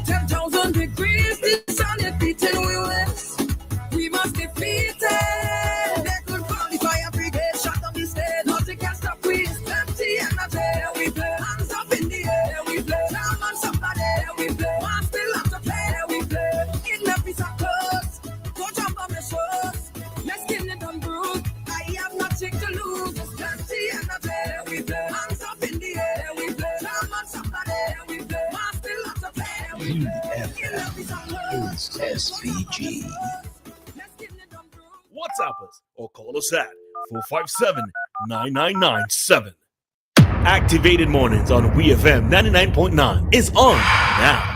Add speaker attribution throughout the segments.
Speaker 1: 10,000 degrees, the sun is beating we west. We must defeat it. They could call the fire brigade, shut down the stage. Nothing can stop we. Plenty energy, we play. Hands up in the air, we play. Jam on somebody, we play. Man still have to play, we play. In the piece of clothes, go jump on the shows. Let's get it done, bruise. I have nothing to lose. There's plenty energy, we play. Hands up in the air, we play. Jam on somebody, we play. Man still have to play, we play. In the piece of clothes,
Speaker 2: SVG.
Speaker 3: WhatsApp us or call us at 457-9997. Activated Mornings on WEFM 99.9 is on now.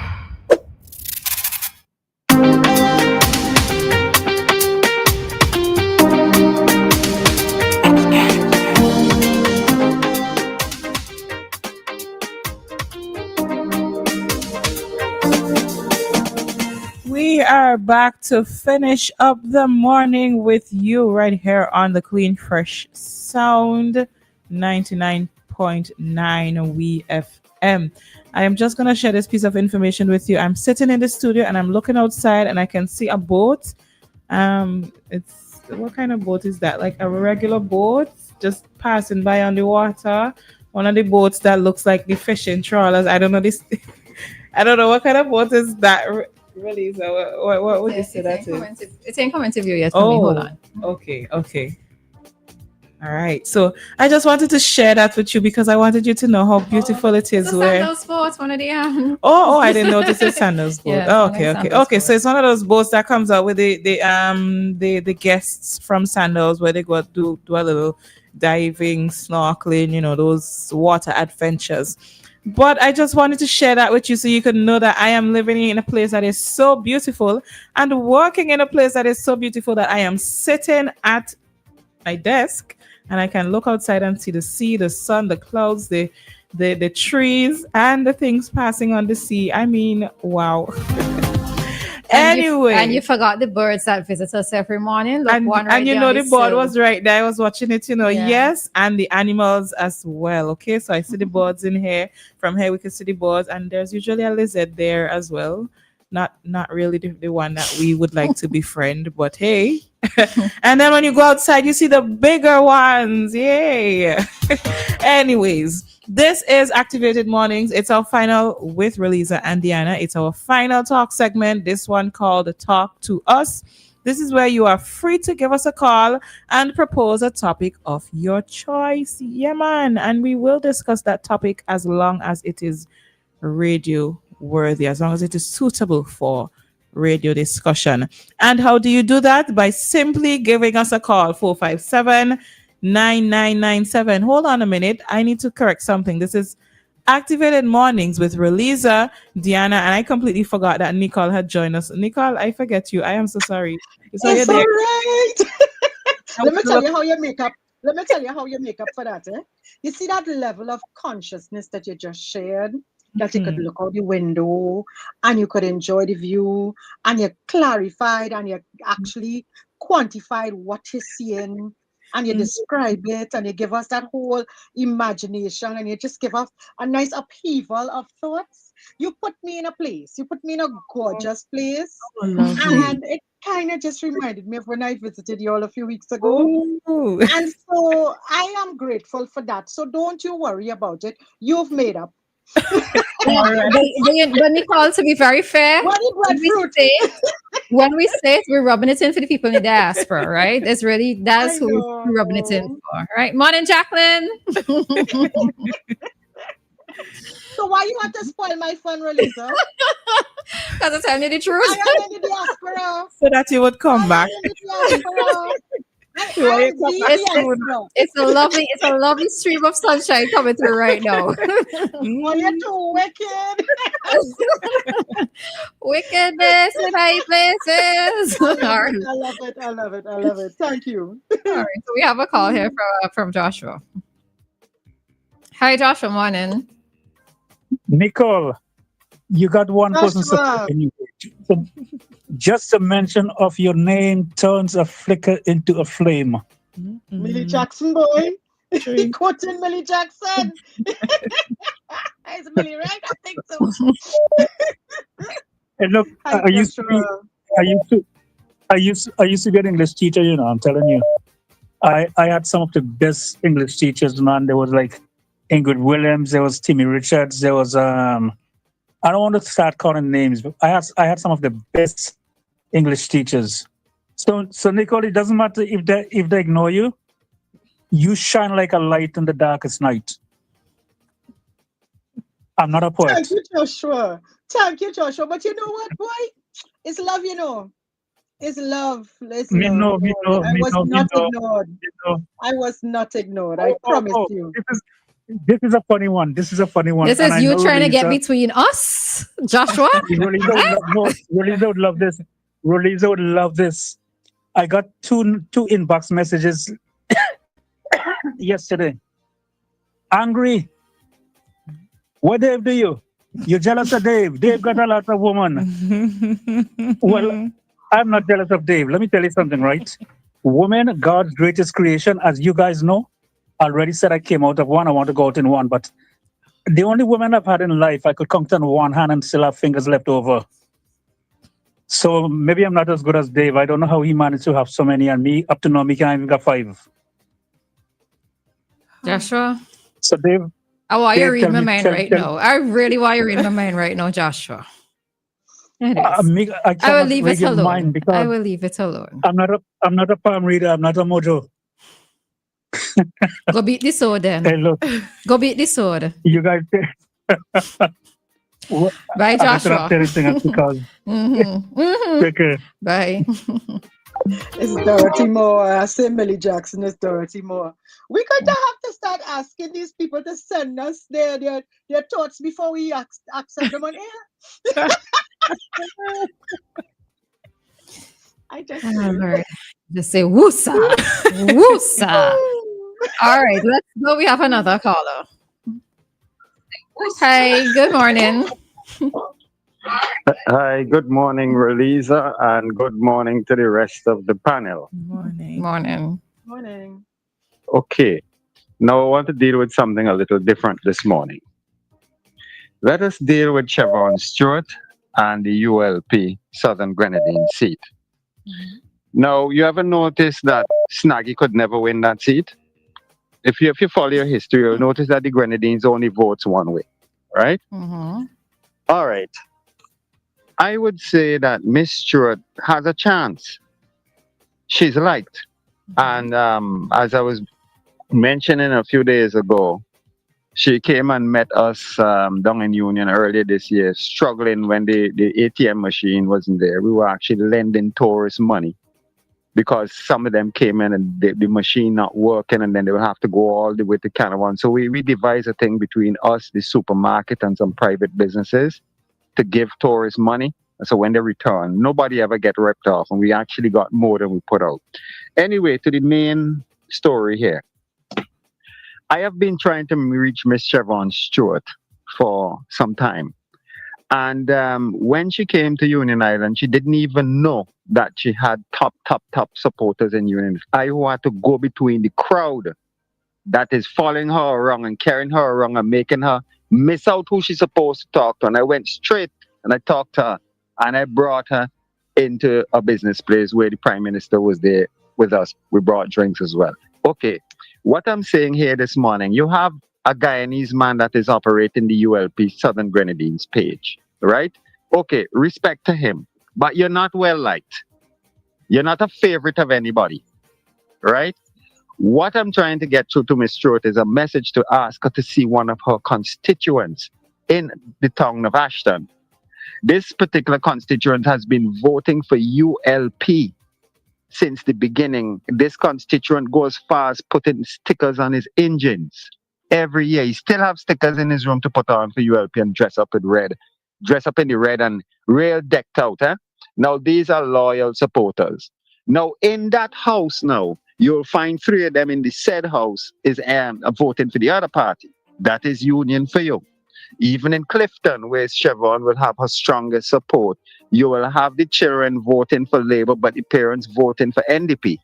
Speaker 4: We are back to finish up the morning with you right here on the Clean Fresh Sound 99.9 WEFM. I am just going to share this piece of information with you. I'm sitting in the studio and I'm looking outside and I can see a boat. It's what kind of boat is that? Like a regular boat just passing by on the water. One of the boats that looks like the fishing trawlers. I don't know this. I don't know what kind of boat is that. Really? So what would you say that is?
Speaker 5: It ain't coming to view yet for me. Hold on.
Speaker 4: Okay. All right. So I just wanted to share that with you because I wanted you to know how beautiful it is.
Speaker 5: It's a sandals boat, one of the
Speaker 4: I didn't notice it's sandals boat.
Speaker 5: Yeah,
Speaker 4: Okay. So it's one of those boats that comes out with the guests from Sandals where they go do a little diving, snorkeling, those water adventures. But I just wanted to share that with you so you could know that I am living in a place that is so beautiful and working in a place that is so beautiful that I am sitting at my desk and I can look outside and see the sea, the sun, the clouds, the trees, and the things passing on the sea. I mean, wow. Anyway.
Speaker 5: And you forgot the birds that visit us every morning. Look,
Speaker 4: And the bird was right there. I was watching it,
Speaker 5: Yeah.
Speaker 4: Yes, and the animals as well. Okay, so I see the birds in here. From here, we can see the birds, and there's usually a lizard there as well. Not really the one that we would like to befriend, but hey. And then when you go outside, you see the bigger ones. Yay. Anyways. This is Activated Mornings. It's our final with Roleza and Dianna. It's our final talk segment. This one called Talk to Us. This is where you are free to give us a call and propose a topic of your choice. Yeah, man. And we will discuss that topic as long as it is radio worthy, as long as it is suitable for radio discussion. And how do you do that? By simply giving us a call, 457-9997. Hold on a minute. I need to correct something. This is Activated Mornings with Roleza, Dianna, and I completely forgot that Nicole had joined us. Nicole, I forget you. I am so sorry.
Speaker 6: It's all right. Let me tell you how you make up. Let me tell you how you make up for that. You see that level of consciousness that you just shared? That you could look out the window and you could enjoy the view and you clarified and you actually quantified what you're seeing. And you describe it and you give us that whole imagination and you just give us a nice upheaval of thoughts. You put me in a place. You put me in a gorgeous place. And it kind of just reminded me of when I visited you all a few weeks ago. And so I am grateful for that. So don't you worry about it. You've made up.
Speaker 5: But Nicole, to be very fair, when we say it, we're rubbing it in for the people in the diaspora, right? That's who we're rubbing it in for, right? Morning, Jacqueline.
Speaker 6: So why you want to spoil my fun, Roleza?
Speaker 5: Because I'm telling you the truth.
Speaker 6: I am in the diaspora.
Speaker 4: So that you would come back.
Speaker 5: It's a lovely stream of sunshine coming through right now.
Speaker 6: You're too wicked.
Speaker 5: Wickedness in high places.
Speaker 6: I love it. Thank you.
Speaker 5: All right, so we have a call here from Joshua. Hi, Joshua. Morning.
Speaker 7: Nicole, you got one person. So just a mention of your name turns a flicker into a flame.
Speaker 6: Millie Jackson, boy. Quoting Millie Jackson. Is Millie right? I think so.
Speaker 7: And look,
Speaker 6: Hi,
Speaker 7: I used to be,
Speaker 6: Joshua.
Speaker 7: I used to be an English teacher. You know, I'm telling you, I had some of the best English teachers. Man, there was like Ingrid Williams, there was Timmy Richards, there was I don't want to start calling names, but I had some of the best English teachers. So Nicole, it doesn't matter if they ignore you. You shine like a light in the darkest night. I'm not a
Speaker 6: Thank
Speaker 7: poet.
Speaker 6: you, Joshua. Thank you, Joshua. But you know what, boy? It's love, you know. It's love. It's
Speaker 7: Me
Speaker 6: love.
Speaker 7: know, me
Speaker 6: Boy.
Speaker 7: know,
Speaker 6: I
Speaker 7: me
Speaker 6: was
Speaker 7: know, me
Speaker 6: not
Speaker 7: know,
Speaker 6: ignored.
Speaker 7: me know.
Speaker 6: I was not ignored. I promise
Speaker 7: Oh,
Speaker 6: you.
Speaker 7: this is a funny one. This is a funny one,
Speaker 5: This
Speaker 7: and
Speaker 5: is
Speaker 7: I
Speaker 5: you
Speaker 7: know
Speaker 5: trying to get
Speaker 7: Roleza.
Speaker 5: between us, Joshua.
Speaker 7: Roleza would love, no, Roleza would love this. Roleza would love this. I got two inbox messages yesterday. Angry. What Dave do you? You're jealous of Dave. Dave got a lot of woman. Well, I'm not jealous of Dave. Let me tell you something, right? Woman, God's greatest creation, as you guys know. I already said I came out of one. I want to go out in one, but the only woman I've had in life, I could count on one hand and still have fingers left over. So maybe I'm not as good as Dave. I don't know how he managed to have so many, and me, up to now, me can't even got 5.
Speaker 5: Joshua,
Speaker 7: So Dave,
Speaker 5: I want you to
Speaker 7: Dave,
Speaker 5: read
Speaker 7: tell
Speaker 5: my
Speaker 7: me,
Speaker 5: mind
Speaker 7: tell,
Speaker 5: right
Speaker 7: tell.
Speaker 5: now. I really want you to read my mind right now, Joshua. It is.
Speaker 7: I
Speaker 5: I will
Speaker 7: cannot
Speaker 5: leave
Speaker 7: read
Speaker 5: it
Speaker 7: your
Speaker 5: alone.
Speaker 7: mind
Speaker 5: I
Speaker 7: because
Speaker 5: will leave it alone.
Speaker 7: I'm not a palm reader. I'm not a mojo.
Speaker 5: Go beat the sword then.
Speaker 7: Hey, look,
Speaker 5: Go beat the sword.
Speaker 7: you guys.
Speaker 5: Bye,
Speaker 7: I better not
Speaker 5: Joshua.
Speaker 7: say anything else because take care.
Speaker 5: Bye.
Speaker 6: It's Dorothy Moore. I say Millie Jackson is Dorothy Moore. We're going to have to start asking these people to send us their thoughts before we accept them on air. I just
Speaker 5: Oh,
Speaker 6: say.
Speaker 5: Lord. Just say woosa. Woosa. All right, let's go. We have another caller. Hi, good morning.
Speaker 2: Hi, good morning, Roleza, and good morning to the rest of the panel.
Speaker 4: Morning.
Speaker 5: Morning.
Speaker 6: Morning.
Speaker 2: Okay, now I want to deal with something a little different this morning. Let us deal with Chevron Stewart and the ULP Southern Grenadine seat. Now, you ever notice that Snaggy could never win that seat? If you follow your history, you'll notice that the Grenadines only votes one way, right?
Speaker 5: Mm-hmm.
Speaker 2: All right. I would say that Miss Stewart has a chance. She's liked. And as I was mentioning a few days ago, she came and met us down in Union earlier this year, struggling when the ATM machine wasn't there. We were actually lending tourists money because some of them came in and the machine not working, and then they would have to go all the way to Canavan. So we devised a thing between us, the supermarket, and some private businesses to give tourists money. So when they return, nobody ever get ripped off, and we actually got more than we put out. Anyway, to the main story here. I have been trying to reach Miss Chevron Stewart for some time. And when she came to Union Island, she didn't even know that she had top supporters in Union. I had to go between the crowd that is following her around and carrying her around and making her miss out who she's supposed to talk to. And I went straight and I talked to her and I brought her into a business place where the Prime Minister was there with us. We brought drinks as well. Okay, what I'm saying here this morning, you have a Guyanese man that is operating the ULP Southern Grenadines page, right? Okay, respect to him, but you're not well liked. You're not a favorite of anybody, right? What I'm trying to get through to Ms. Stewart is a message to ask her to see one of her constituents in the town of Ashton. This particular constituent has been voting for ULP since the beginning. This constituent goes far as putting stickers on his engines every year. He still have stickers in his room to put on for ULP and dress up in red. Dress up in the red and real decked out. Now, these are loyal supporters. Now, in that house now, you'll find 3 of them in the said house is voting for the other party. That is Union for you. Even in Clifton, where Chevron will have her strongest support, you will have the children voting for Labour, but the parents voting for NDP.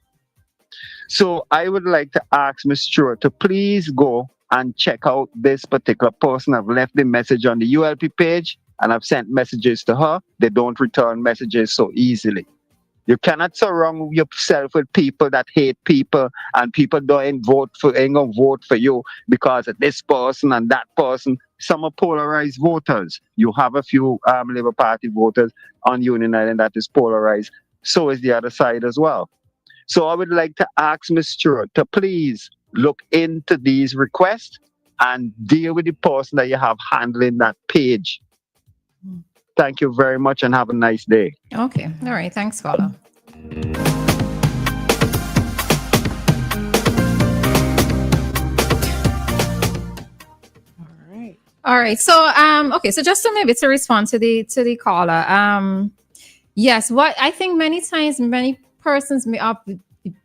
Speaker 2: So I would like to ask Ms. Stewart to please go and check out this particular person. I've left the message on the ULP page. and I've sent messages to her. They don't return messages so easily. You cannot surround yourself with people that hate people, and people ain't gonna vote for you because of this person and that person. Some are polarized voters. You have a few Labour Party voters on Union Island that is polarized. So is the other side as well. So I would like to ask Ms. Stewart to please look into these requests and deal with the person that you have handling that page. Thank you very much and have a nice day.
Speaker 5: Okay. All right. Thanks, caller. All right. So okay, so just to respond to the caller. Yes, what I think many times many persons may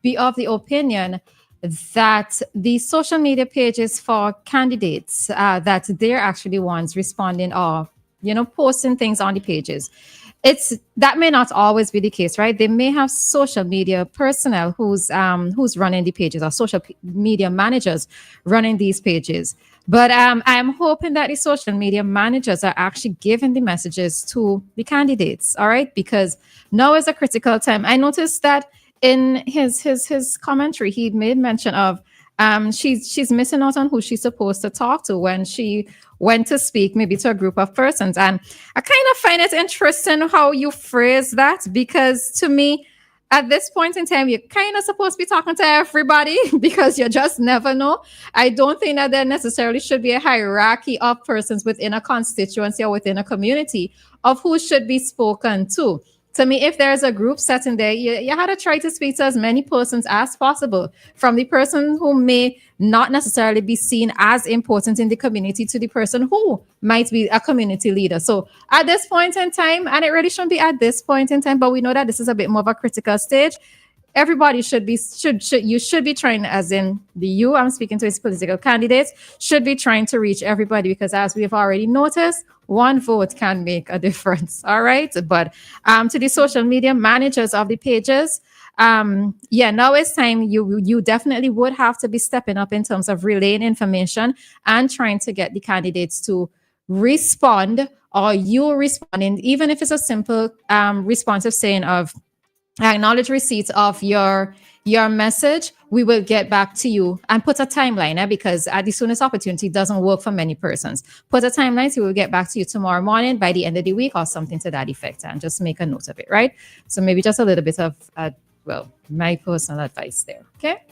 Speaker 5: be of the opinion that the social media pages for candidates that they're actually ones responding or posting things on the pages. That may not always be the case, right? They may have social media personnel who's running the pages, or social media managers running these pages. But I'm hoping that the social media managers are actually giving the messages to the candidates, all right? Because now is a critical time. I noticed that in his commentary, he made mention of she's missing out on who she's supposed to talk to when she went to speak maybe to a group of persons. And I kind of find it interesting how you phrase that, because to me, at this point in time, you're kind of supposed to be talking to everybody because you just never know. I don't think that there necessarily should be a hierarchy of persons within a constituency or within a community of who should be spoken to. To me, if there's a group setting there, you had to try to speak to as many persons as possible, from the person who may not necessarily be seen as important in the community to the person who might be a community leader. So at this point in time, and it really shouldn't be at this point in time, but we know that this is a bit more of a critical stage. Everybody should be trying, as in I'm speaking to his political candidates, should be trying to reach everybody, because as we have already noticed, one vote can make a difference. All right. But to the social media managers of the pages, now it's time. You definitely would have to be stepping up in terms of relaying information and trying to get the candidates to respond, or you responding, even if it's a simple responsive saying of, I acknowledge receipt of your message. We will get back to you, and put a timeline, because at the soonest opportunity doesn't work for many persons. Put a timeline, so we will get back to you tomorrow morning by the end of the week, or something to that effect, and just make a note of it, right? So maybe just a little bit of, my personal advice there, okay?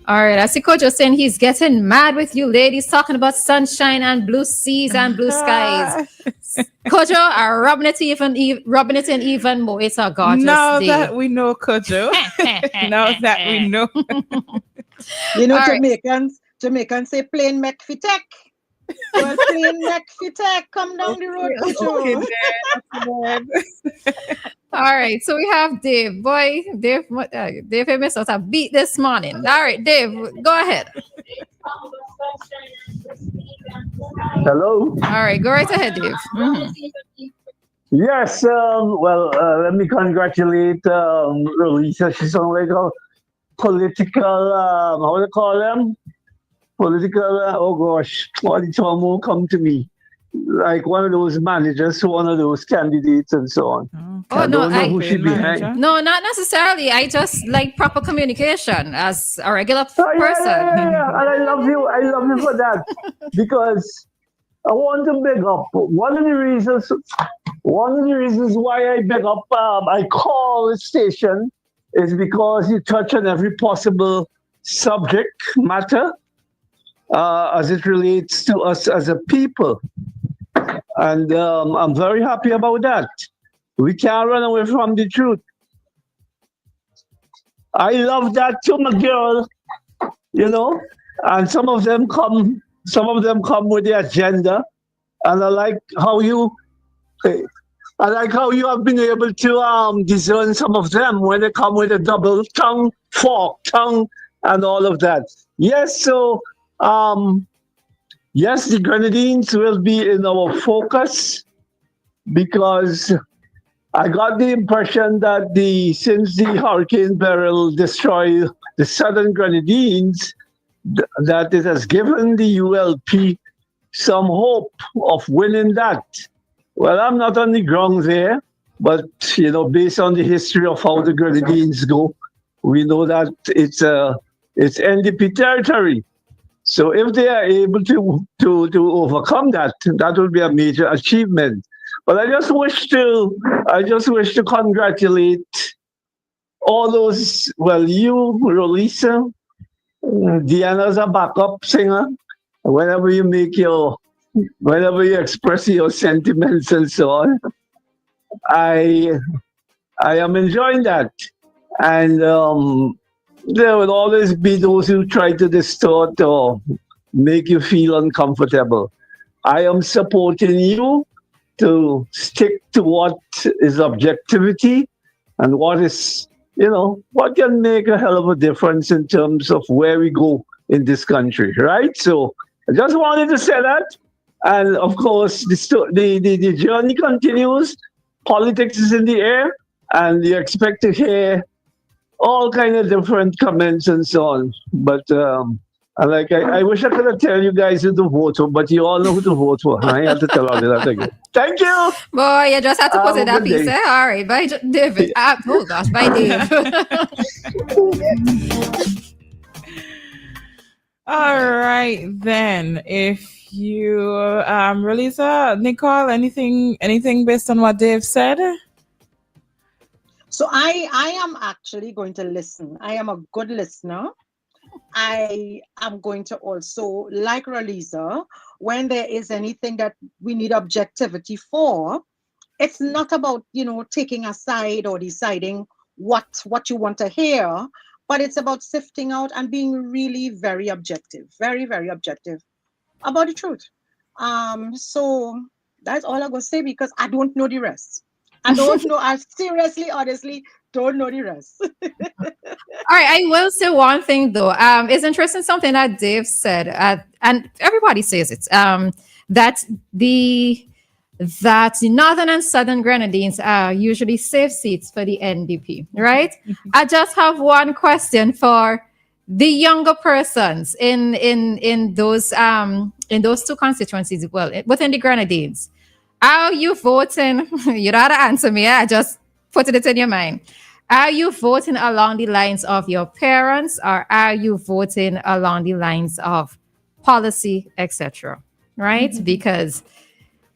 Speaker 5: All right, I see Coach saying he's getting mad with you ladies, talking about sunshine and blue seas and blue skies. Kojo are rubbing it in even more. It's a gorgeous
Speaker 4: now
Speaker 5: day.
Speaker 4: That we know, Kojo. Now that we know.
Speaker 6: Jamaicans say plain Mac fi tech. Well, plain Mac fi tech. Come down the road, Kojo.
Speaker 5: All right, so we have Dave. Boy, Dave missed us a beat this morning. All right, Dave, go ahead.
Speaker 8: Hello.
Speaker 5: All right, go right ahead, Dave. Mm-hmm.
Speaker 8: Yes. Let me congratulate Roleza. She's on like a political. How do you call them? Political. Oh gosh, what the term won't come to me. Like one of those managers, one of those candidates, and so on. I don't know who should be behind.
Speaker 5: No, not necessarily. I just like proper communication as a regular person.
Speaker 8: Yeah. And I love you for that, because I want to big up. One of the reasons why I big up, I call the station, is because you touch on every possible subject matter as it relates to us as a people. And I'm very happy about that. We can't run away from the truth. I love that too, my girl. And some of them come with the agenda. And I like how you have been able to discern some of them when they come with a double tongue, fork tongue, and all of that. Yes, so yes, the Grenadines will be in our focus, because I got the impression that since the Hurricane Beryl destroyed the southern Grenadines, that it has given the ULP some hope of winning that. Well, I'm not on the ground there, but based on the history of how the Grenadines go, we know that it's NDP territory. So if they are able to overcome that, that will be a major achievement. But I just wish to congratulate all those. Well, you, Roleza, Dianna's a backup singer. Whenever you express your sentiments and so on, I am enjoying that. And there will always be those who try to distort or make you feel uncomfortable. I am supporting you to stick to what is objectivity and what is, what can make a hell of a difference in terms of where we go in this country, right? So I just wanted to say that. And of course, the journey continues. Politics is in the air, and you expect to hear all kind of different comments and so on. But I wish I could tell you guys who to vote for, but you all know who to vote for. I have to tell all that again. Thank you.
Speaker 5: Boy, you just had to put
Speaker 8: Have
Speaker 5: it
Speaker 8: a
Speaker 5: that
Speaker 8: good
Speaker 5: piece.
Speaker 8: day.
Speaker 5: All right, bye, David. Oh gosh, bye, Dave.
Speaker 4: All right, then. If you, Roleza, Nicole, anything based on what Dave said?
Speaker 6: So I am actually going to listen. I am a good listener. I am going to also, like Roleza, when there is anything that we need objectivity for, it's not about, taking a side or deciding what you want to hear, but it's about sifting out and being really very objective, very, very objective about the truth. So that's all I'm going to say, because I don't know the rest. I don't know. I seriously, honestly, don't know the rest.
Speaker 5: All right, I will say one thing though. It's interesting something that Dave said, and everybody says it. That the Northern and Southern Grenadines are usually safe seats for the NDP, right? I just have one question for the younger persons in those two constituencies. Well, within the Grenadines, are you voting? You don't have to answer me. I just put it in your mind. Are you voting along the lines of your parents, or are you voting along the lines of policy, etc.? Right? Because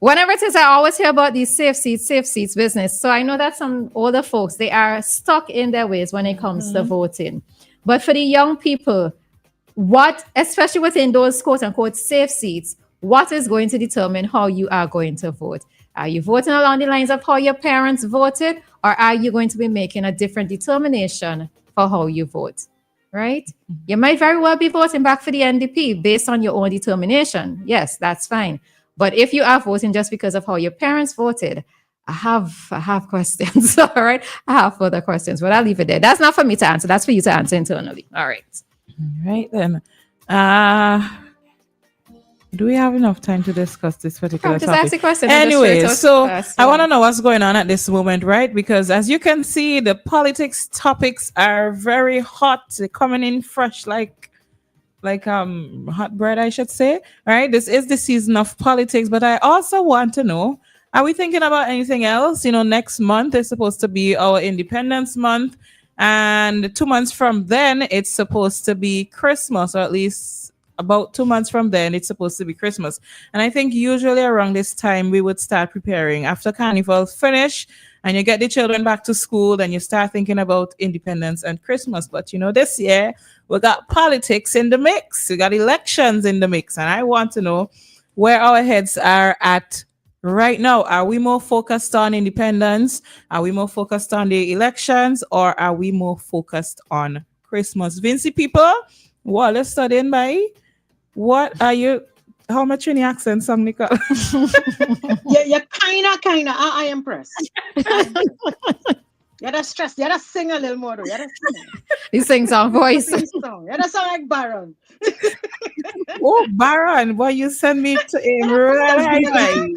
Speaker 5: whenever it is, I always hear about these safe seats business. So I know that some older folks, they are stuck in their ways when it comes to voting. But for the young people, especially within those quote unquote safe seats, what is going to determine how you are going to vote? Are you voting along the lines of how your parents voted, or are you going to be making a different determination for how you vote? Right? You might very well be voting back for the NDP based on your own determination. Yes, that's fine. But if you are voting just because of how your parents voted, I have questions. All right. I have further questions, but I'll leave it there. That's not for me to answer. That's for you to answer internally. All right.
Speaker 4: All right then. Do we have enough time to discuss this particular
Speaker 5: Just
Speaker 4: topic?
Speaker 5: ask the question.
Speaker 4: Anyway, so
Speaker 5: first,
Speaker 4: I want to know what's going on at this moment, right? Because as you can see, the politics topics are very hot. They're coming in fresh, like hot bread, I should say. Right? This is the season of politics, but I also want to know, are we thinking about anything else? Next month is supposed to be our Independence Month, and 2 months from then it's supposed to be Christmas, or at least about 2 months from then it's supposed to be Christmas. And I think usually around this time we would start preparing after Carnival finish and you get the children back to school, then you start thinking about independence and Christmas. But this year we got politics in the mix, we got elections in the mix, and I want to know where our heads are at right now. Are we more focused on independence? Are we more focused on the elections, or are we more focused on Christmas? Vincy people, what are studying by? What are you? How much in the accent song, Nicole?
Speaker 6: Yeah, kinda. I am impressed. You gotta stress. You gotta sing a little more. You gotta sing.
Speaker 5: He sings our voice.
Speaker 6: You gotta sound like Baron.
Speaker 4: Oh, Baron, why you send me to him? Right?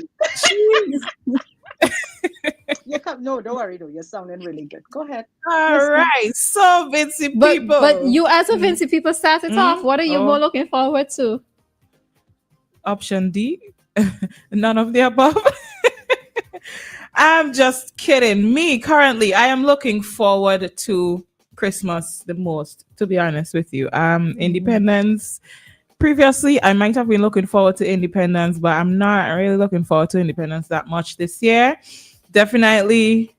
Speaker 6: No, don't worry though. You're sounding really good. Go ahead.
Speaker 4: All
Speaker 6: Listening.
Speaker 4: right. So, Vincy
Speaker 5: But
Speaker 4: people.
Speaker 5: but you as a Vinci people start it off. What are you
Speaker 4: Oh.
Speaker 5: more looking forward to?
Speaker 4: Option D. None of the above. I'm just kidding. Me, currently, I am looking forward to Christmas the most, to be honest with you. Independence. Previously, I might have been looking forward to Independence, but I'm not really looking forward to Independence that much this year. Definitely.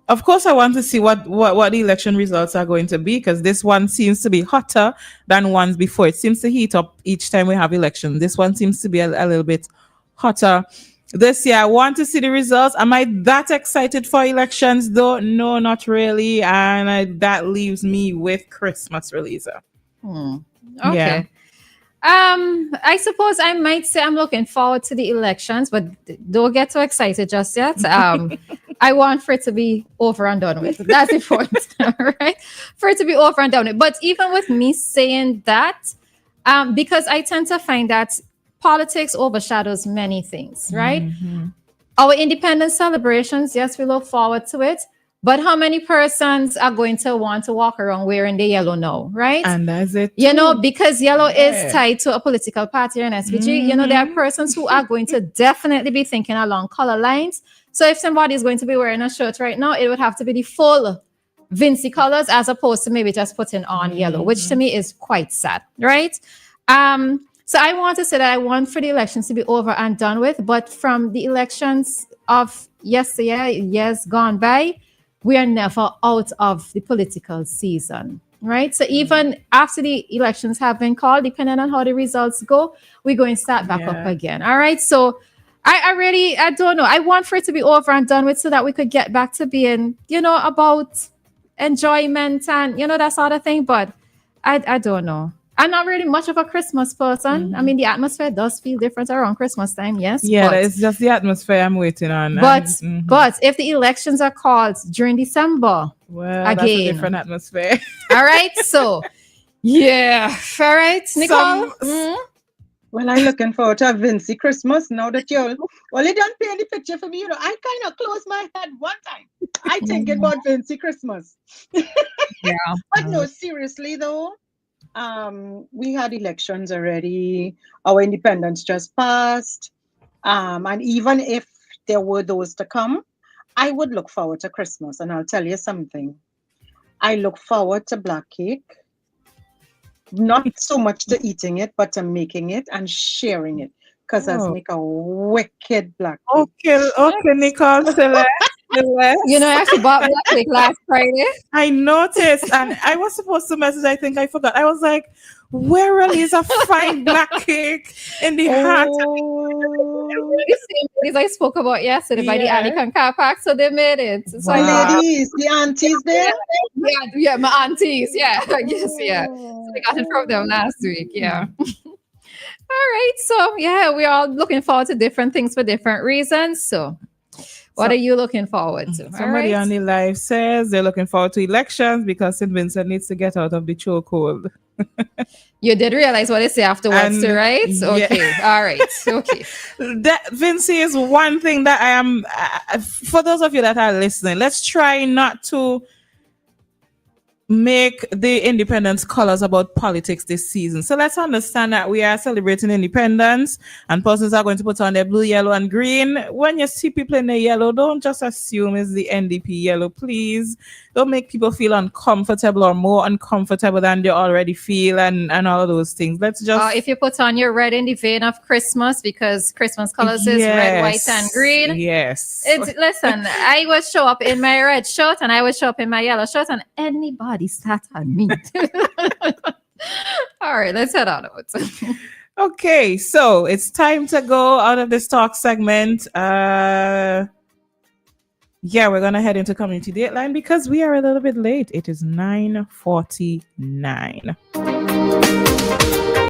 Speaker 4: Of course, I want to see what the election results are going to be, because this one seems to be hotter than ones before. It seems to heat up each time we have elections. This one seems to be a little bit hotter this year. I want to see the results. Am I that excited for elections though? No, not really. And that leaves me with Christmas, Roleza.
Speaker 5: Okay.
Speaker 4: Yeah.
Speaker 5: I suppose I might say I'm looking forward to the elections, but don't get too excited just yet. I want for it to be over and done with. That's important, right? For it to be over and done with. But even with me saying that, because I tend to find that politics overshadows many things, right? Our independence celebrations, yes, we look forward to it. But how many persons are going to want to walk around wearing the yellow now, right?
Speaker 4: And that's it.
Speaker 5: You know,
Speaker 4: too.
Speaker 5: because yellow
Speaker 4: Yeah.
Speaker 5: is tied to a political party and SVG. You know, there are persons who are going to definitely be thinking along color lines. So if somebody is going to be wearing a shirt right now, it would have to be the full Vinci colors as opposed to maybe just putting on yellow, which to me is quite sad, right? So I want to say that I want for the elections to be over and done with, but from the elections of yesteryear, years gone by, we are never out of the political season, right? So even after the elections have been called, depending on how the results go, we're going to start back up again. All right. So I don't know. I want for it to be over and done with so that we could get back to being, about enjoyment and, that sort of thing. But I don't know. I'm not really much of a Christmas person. I mean, the atmosphere does feel different around Christmas time, yes.
Speaker 4: Yeah,
Speaker 5: but,
Speaker 4: it's just the atmosphere I'm waiting on.
Speaker 5: But if the elections are called during December,
Speaker 4: well,
Speaker 5: again,
Speaker 4: that's a different atmosphere.
Speaker 5: all right. So, yeah. All right, Nicole.
Speaker 6: Well, I'm looking forward to a Vinci Christmas now that you don't paint the picture for me. I kind of closed my head one time. I thinking about Vinci Christmas.
Speaker 5: Yeah.
Speaker 6: But no, seriously though, we had elections already. Our independence just passed. And even if there were those to come, I would look forward to Christmas. And I'll tell you something. I look forward to black cake. Not so much to eating it, but to making it and sharing it. Because I make a wicked black cake.
Speaker 4: Okay, Nicole, Celeste.
Speaker 5: I actually bought black cake last Friday.
Speaker 4: I noticed, and I was supposed to message. I think I forgot. I was like, "Where really is a fine black cake in the heart?"
Speaker 5: The same ladies I spoke about yesterday by the Anican car park, so they made it. So
Speaker 6: The ladies, the aunties there.
Speaker 5: Yeah, my aunties. Yeah, yes, yeah. So we got it from them last week. Yeah. All right. So we're all looking forward to different things for different reasons. So. What are you looking forward to?
Speaker 4: Somebody on the live says they're looking forward to elections because St. Vincent needs to get out of the chokehold.
Speaker 5: You did realize what they say afterwards, too, right? Okay. All right. Okay.
Speaker 4: That, Vinci, is one thing that I am, for those of you that are listening, let's try not to make the independence colors about politics this season. So let's understand that we are celebrating independence and persons are going to put on their blue, yellow, and green. When you see people in the yellow, don't just assume it's the NDP yellow, please. Don't make people feel uncomfortable or more uncomfortable than they already feel and all of those things. Let's just...
Speaker 5: if you put on your red in the vein of Christmas, because Christmas colors is red, white, and green.
Speaker 4: Yes.
Speaker 5: Listen, I would show up in my red shirt and I would show up in my yellow shirt and anybody start on me. All right, let's head on out.
Speaker 4: Okay, so it's time to go out of this talk segment. We're going to head into community dateline because we are a little bit late. It is 9:49.